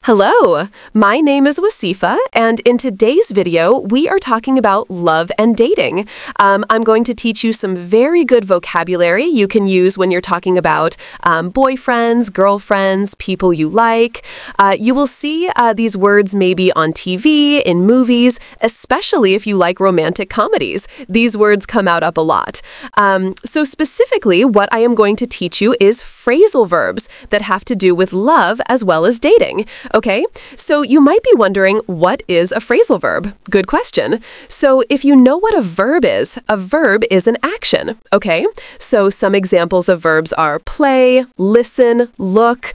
Hello, my name is Wasifa, and in today's video, we are talking about love and dating. I'm going to teach you some very good vocabulary you can use when you're talking about boyfriends, girlfriends, people you like. You will see these words maybe on TV, in movies, especially if you like romantic comedies. These words come out up a lot. So specifically, what I am going to teach you is phrasal verbs that have to do with love as well as dating. Okay, so you might be wondering, what is a phrasal verb? Good question. So if you know what a verb is an action. Okay, so some examples of verbs are play, listen, look,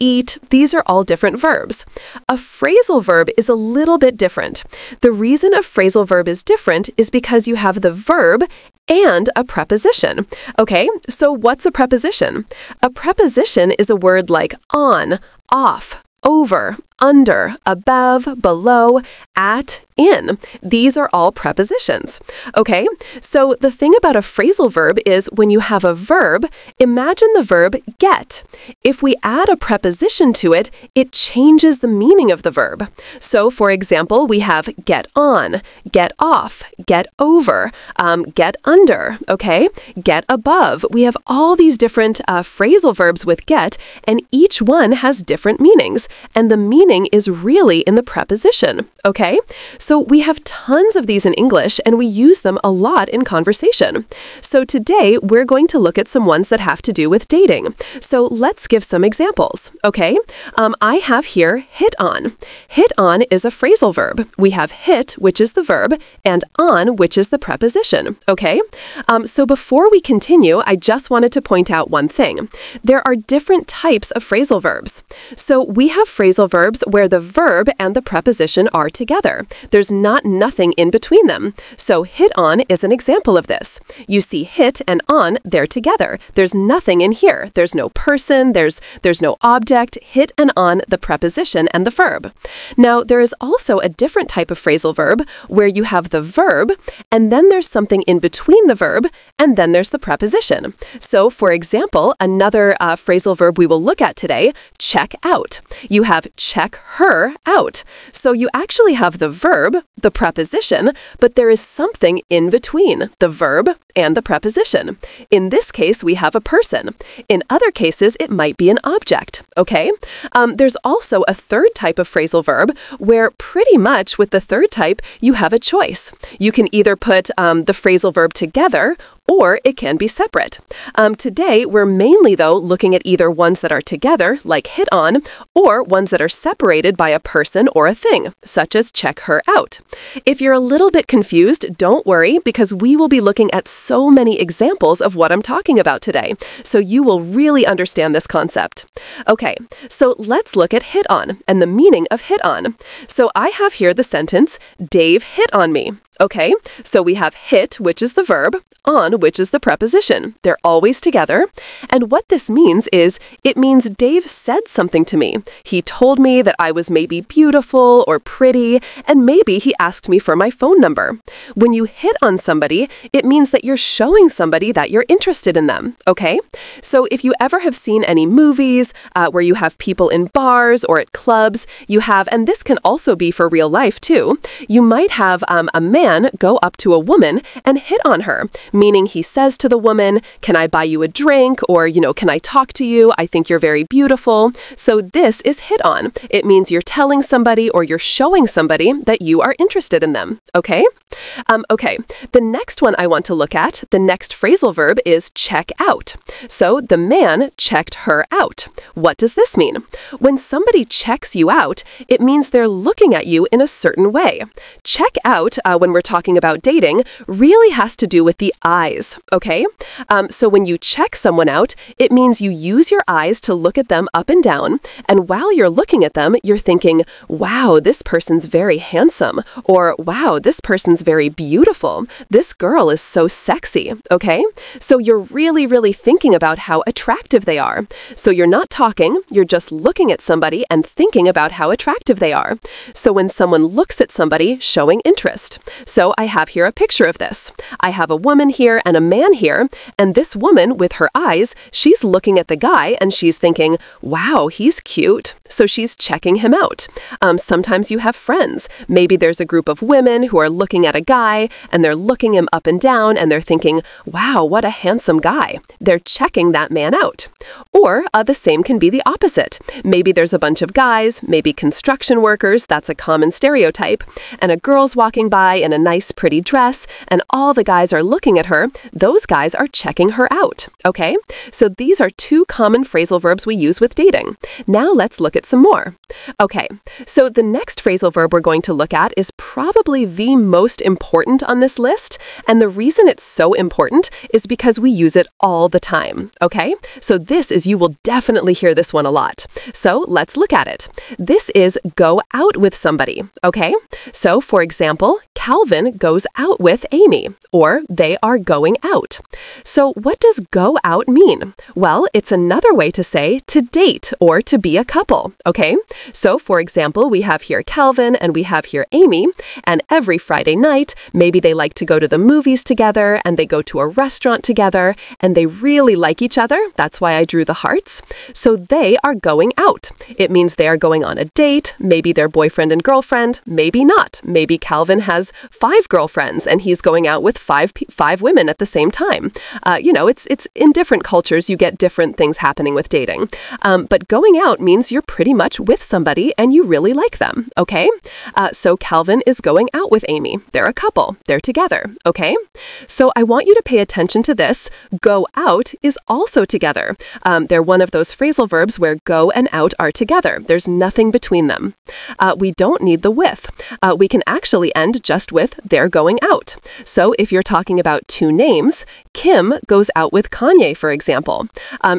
eat. These are all different verbs. A phrasal verb is a little bit different. The reason a phrasal verb is different is because you have the verb and a preposition. Okay, so what's a preposition? A preposition is a word like on, off, over, under, above, below, at, in. These are all prepositions. Okay, so the thing about a phrasal verb is when you have a verb, imagine the verb get. If we add a preposition to it, it changes the meaning of the verb. So for example, we have get on, get off, get over, get under, okay? Get above. We have all these different phrasal verbs with get, and each one has different meanings, and the meaning is really in the preposition, okay? So we have tons of these in English, and we use them a lot in conversation. So today, we're going to look at some ones that have to do with dating. So let's give some examples, okay? I have here hit on. Hit on is a phrasal verb. We have hit, which is the verb, and on, which is the preposition, okay? So before we continue, I just wanted to point out one thing. There are different types of phrasal verbs. So we have phrasal verbs where the verb and the preposition are together. There's nothing in between them. So hit on is an example of this. You see hit and on, they're together. There's nothing in here. There's no person, there's no object. Hit and on, the preposition and the verb. Now, there is also a different type of phrasal verb where you have the verb and then there's something in between the verb and then there's the preposition. So, for example, another phrasal verb we will look at today, check out. You have check her out. So you actually have the verb, the preposition, but there is something in between the verb and the preposition. In this case, we have a person. In other cases, it might be an object, okay? There's also a third type of phrasal verb where pretty much with the third type, you have a choice. You can either put the phrasal verb together or it can be separate. Today, we're mainly, though, looking at either ones that are together, like hit on, or ones that are separated by a person or a thing, such as check her out. If you're a little bit confused, don't worry, because we will be looking at so many examples of what I'm talking about today, so you will really understand this concept. Okay, so let's look at hit on and the meaning of hit on. So I have here the sentence, Dave hit on me. Okay, so we have hit, which is the verb, on, which is the preposition. They're always together. And what this means is, it means Dave said something to me. He told me that I was maybe beautiful or pretty, and maybe he asked me for my phone number. When you hit on somebody, it means that you're showing somebody that you're interested in them, okay? So if you ever have seen any movies where you have people in bars or at clubs, you have, and this can also be for real life too, you might have a man go up to a woman and hit on her, meaning he says to the woman, can I buy you a drink? Or, can I talk to you? I think you're very beautiful. So this is hit on. It means you're telling somebody or you're showing somebody that you are interested in them, okay? Okay, the next one I want to look at, the next phrasal verb is check out. So the man checked her out. What does this mean? When somebody checks you out, it means they're looking at you in a certain way. Check out, when we're talking about dating, really has to do with the eyes, okay? So when you check someone out, it means you use your eyes to look at them up and down, and while you're looking at them, you're thinking, wow, this person's very handsome, or wow, this person's very beautiful. This girl is so sexy, okay? So you're really thinking about how attractive they are. So you're not talking, you're just looking at somebody and thinking about how attractive they are. So when someone looks at somebody, showing interest. So I have here a picture of this. I have a woman here and a man here, and this woman with her eyes, she's looking at the guy and she's thinking, wow, he's cute. So she's checking him out. Sometimes you have friends. Maybe there's a group of women who are looking at a guy and they're looking him up and down and they're thinking, wow, what a handsome guy. They're checking that man out. Or the same can be the opposite. Maybe there's a bunch of guys, maybe construction workers, that's a common stereotype, and a girl's walking by in a nice pretty dress and all the guys are looking at her. Those guys are checking her out. Okay? So these are two common phrasal verbs we use with dating. Now let's look at some more. Okay, so the next phrasal verb we're going to look at is probably the most important on this list, and the reason it's so important is because we use it all the time, okay? So you will definitely hear this one a lot. So let's look at it. This is go out with somebody, okay? So for example, Calvin goes out with Amy, or they are going out. So what does go out mean? Well, it's another way to say to date or to be a couple, okay? So for example, we have here Calvin and we have here Amy, and every Friday night, maybe they like to go to the movies together and they go to a restaurant together and they really like each other. That's why I drew the hearts. So they are going out. It means they are going on a date. Maybe they're boyfriend and girlfriend, maybe not. Maybe Calvin has 5 girlfriends and he's going out with five women at the same time. It's in different cultures, you get different things happening with dating. But going out means you're pretty much with somebody and you really like them, okay? So Calvin is going out with Amy. They're a couple. They're together, okay? So I want you to pay attention to this. Go out is also together. They're one of those phrasal verbs where go and out are together. There's nothing between them. We don't need the with. We can actually end just with they're going out. So if you're talking about two names, Kim goes out with Kanye, for example.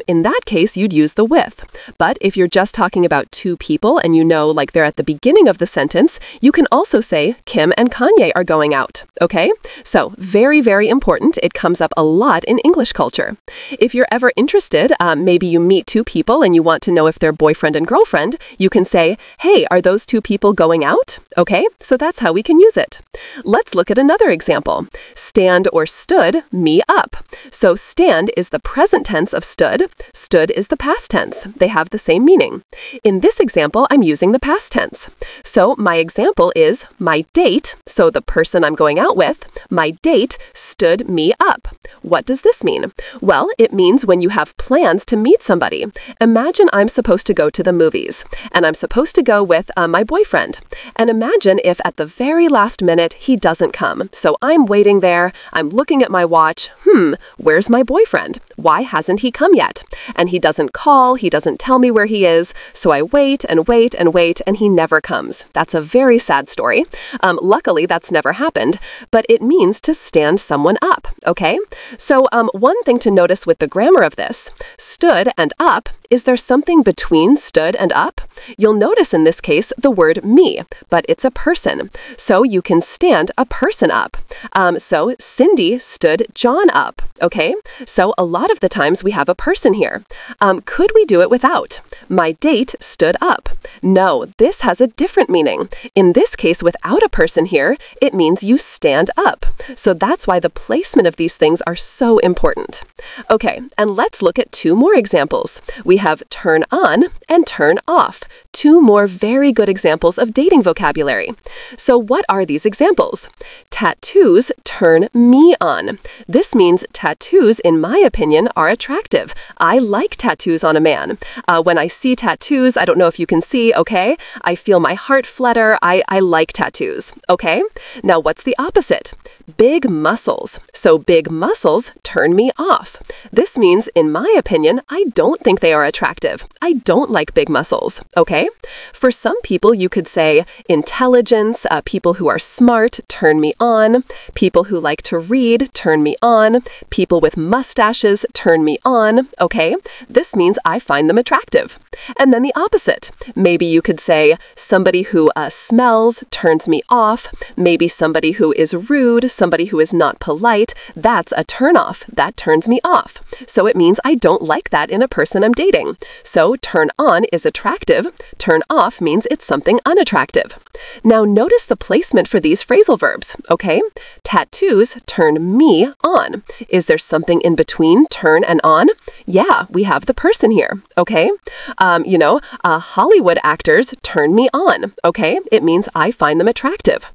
In that case, you'd use the with. But if you're just talking about two people and you know like they're at the beginning of the sentence, you can also say Kim and Kanye are going out, okay? So very, very important. It comes up a lot in English culture. If you're ever interested, maybe you meet two people and you want to know if they're boyfriend and girlfriend, you can say, hey, are those two people going out? Okay, so that's how we can use it. Let's look at another example. Stand or stood, me up. So stand is the present tense of stood. Stood is the past tense. They have the same meaning. In this example, I'm using the past tense. So my example is my date, so the person I'm going out with, my date stood me up. What does this mean? Well, it means when you have plans to meet somebody. Imagine I'm supposed to go to the movies, and I'm supposed to go with my boyfriend. And imagine if at the very last minute he doesn't come. So I'm waiting there, I'm looking at my watch, where's my boyfriend? Why hasn't he come yet? And he doesn't call, he doesn't tell me where he is, so I wait and wait and wait, and he never comes. That's a very sad story. Luckily, that's never happened, but it means to stand someone up, okay? So one thing to notice with the grammar of this, stood and up, is there something between stood and up? You'll notice in this case the word me, but it's a person. So you can stand a person up. So Cindy stood John up, okay? So a lot of the times we have a person here. Could we do it without? My date stood up. No, this has a different meaning. In this case, without a person here, it means you stand up. So that's why the placement of these things are so important. Okay, and let's look at two more examples. We have turn on and turn off. Two more very good examples of dating vocabulary. So what are these examples? Tattoos turn me on. This means tattoos, in my opinion, are attractive. I like tattoos on a man. When I see tattoos, I don't know if you can see, okay? I feel my heart flutter. I like tattoos, okay? Now what's the opposite? Big muscles. So big muscles turn me off. This means, in my opinion, I don't think they are attractive. I don't like big muscles, okay? For some people, you could say intelligence, people who are smart, turn me on. People who like to read, turn me on. People with mustaches, turn me on, okay? This means I find them attractive. And then the opposite. Maybe you could say somebody who smells turns me off. Maybe somebody who is rude, somebody who is not polite, that's a turnoff. That turns me off. So it means I don't like that in a person I'm dating. So turn on is attractive. Turn off means it's something unattractive. Now notice the placement for these phrasal verbs, okay? Tattoos turn me on. Is there something in between turn and on? Yeah, we have the person here, okay? Hollywood actors turn me on, okay? It means I find them attractive.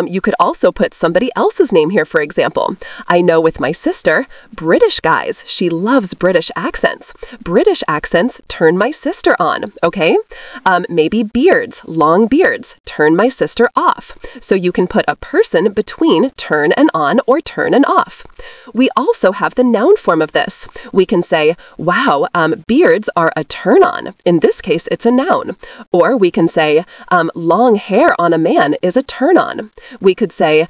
You could also put somebody else's name here, for example. I know with my sister, British guys, she loves British accents. British accents turn my sister on, okay? Maybe beards, long beards, turn my sister off. So you can put a person between turn and on or turn and off. We also have the noun form of this. We can say, wow, beards are a turn on. In this case, it's a noun. Or we can say, long hair on a man is a turn on. We could say,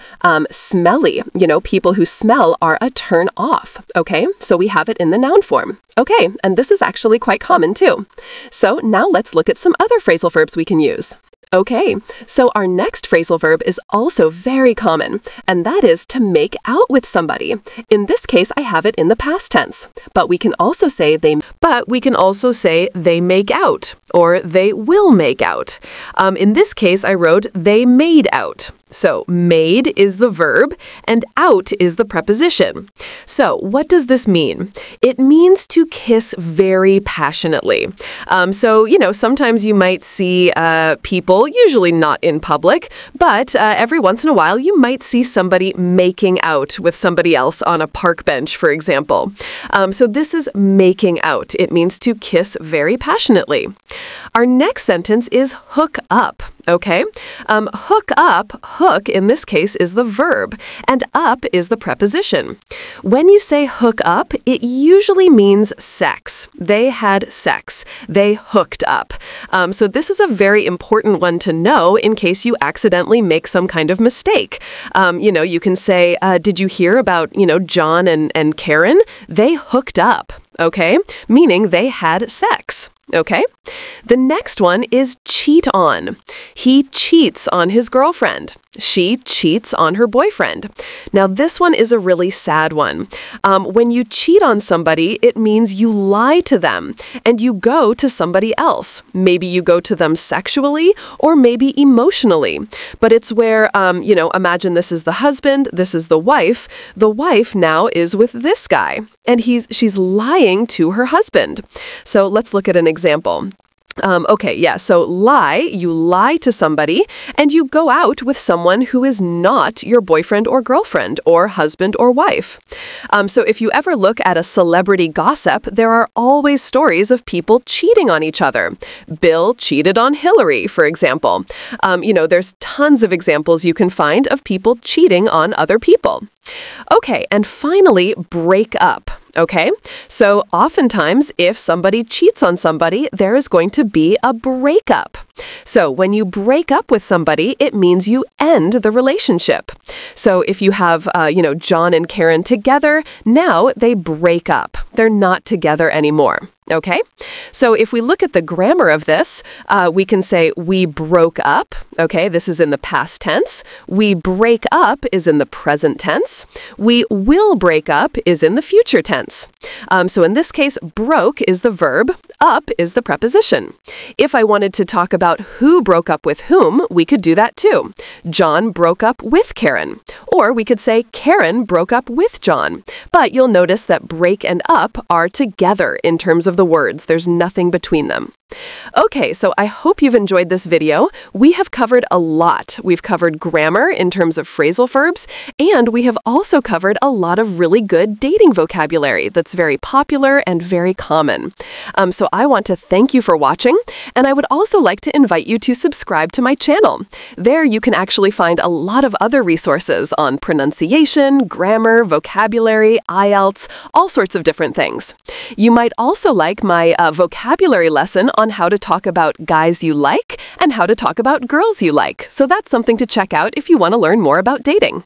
smelly, people who smell are a turn off. Okay, so we have it in the noun form. Okay, and this is actually quite common too. So now let's look at some other phrasal verbs we can use. Okay, so our next phrasal verb is also very common, and that is to make out with somebody. In this case, I have it in the past tense, but we can also say they make out, or they will make out. In this case, I wrote they made out. So made is the verb and out is the preposition. So what does this mean? It means to kiss very passionately. Sometimes you might see people, usually not in public, but every once in a while you might see somebody making out with somebody else on a park bench, for example. So this is making out. It means to kiss very passionately. Our next sentence is hook up. Okay? Hook up, hook in this case is the verb, and up is the preposition. When you say hook up, it usually means sex. They had sex. They hooked up. So this is a very important one to know in case you accidentally make some kind of mistake. You can say, did you hear about, John and Karen? They hooked up. Okay? Meaning they had sex. Okay? The next one is cheat on. He cheats on his girlfriend. She cheats on her boyfriend. Now, this one is a really sad one. When you cheat on somebody, it means you lie to them and you go to somebody else. Maybe you go to them sexually or maybe emotionally. But it's where, imagine this is the husband, this is the wife. The wife now is with this guy and she's lying to her husband. So let's look at an example. So lie, you lie to somebody and you go out with someone who is not your boyfriend or girlfriend or husband or wife. So if you ever look at a celebrity gossip, there are always stories of people cheating on each other. Bill cheated on Hillary, for example. There's tons of examples you can find of people cheating on other people. Okay, and finally, break up. Okay, so oftentimes if somebody cheats on somebody, there is going to be a breakup. So when you break up with somebody, it means you end the relationship. So if you have, John and Karen together, now they break up. They're not together anymore. Okay, so if we look at the grammar of this, we can say we broke up. Okay, this is in the past tense. We break up is in the present tense. We will break up is in the future tense. So in this case, broke is the verb, up is the preposition. If I wanted to talk about who broke up with whom, we could do that too. John broke up with Karen. Or we could say Karen broke up with John. But you'll notice that break and up are together in terms of the words. There's nothing between them. Okay, so I hope you've enjoyed this video. We have covered a lot. We've covered grammar in terms of phrasal verbs, and we have also covered a lot of really good dating vocabulary that's very popular and very common. So I want to thank you for watching, and I would also like to invite you to subscribe to my channel. There you can actually find a lot of other resources on pronunciation, grammar, vocabulary, IELTS, all sorts of different things. You might also like my vocabulary lesson on how to talk about guys you like and how to talk about girls you like. So that's something to check out if you want to learn more about dating.